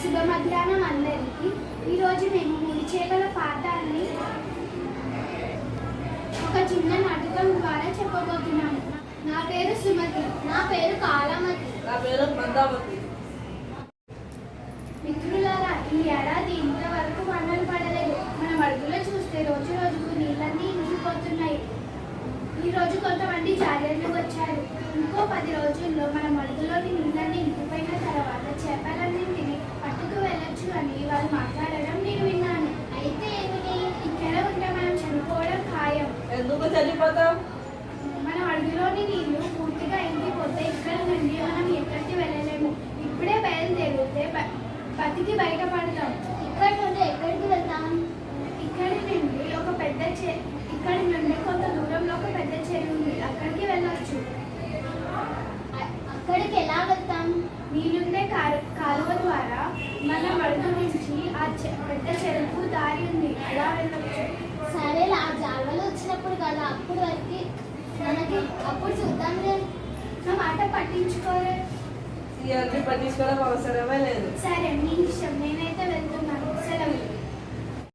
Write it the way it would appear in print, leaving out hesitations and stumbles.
శుభ మధ్యాహ్నం అందరికీ. ఈరోజు మేము ముడిచేపల పాఠాన్ని ఒక చిన్న నాటకం ద్వారా చెప్పబోతున్నాము. నా పేరు సుమతి. నా పేరు కాళమతి. నా పేరు మందావతి. మిత్రులారా, ఈ ఏడాది ఇంతవరకు వానలు పడలేదు. మన మడుగులో చూస్తే రోజు రోజుకు నీళ్ళన్నీ ఇంకిపోతున్నాయి. ఈ రోజు కొంతమంది జాగ్రత్తలు వచ్చారు. ఇంకో 10 రోజుల్లో మన మడుగులోని నీళ్ళన్నీ ఇంకిపోయిన తర్వాత చేపలన్నింటినీ పట్టుకు వెళ్ళొచ్చు అని వాళ్ళు మాట్లాడడం నేను విన్నాను. అయితే ఏమిటి? ఇక్కడ ఉంటే మనం చనిపోవడం ఖాయం. ఎందుకు చనిపోతాం? మన మడుగులోని నీళ్లు పూర్తిగా ఇంకిపోతే ఇక్కడ నుండి మనం ఎక్కడికి వెళ్ళలేము. ఇప్పుడే బయలుదేరితే బతికి బయటపడతాం. ఇక్కడి నుండి ఎక్కడికి వెళ్తాం? ఇక్కడి నుండి కొంత దూరంలో ఒక పెద్ద చెరువు ఉంది. అక్కడికి వెళ్ళొచ్చు. అక్కడికి ఎలా వెళ్తాం? నీళ్ళుండే కాలువ ద్వారా మన మడుగు నుంచి ఆ పెద్ద చెరువుకు దారి ఉంది. అలా వెళ్ళొచ్చు. సరే, ఆ జాలవలు వచ్చినప్పుడు కదా అప్పుడు వరకు మనకి అప్పుడు చూద్దాంలే. నా మాట పట్టించుకోలే. ఇవన్నీ పట్టించుకోవడం అవసరమే లేదు. సరే, మీ ఇష్టం. నేనైతే వెళ్తున్నాను. సెలవు.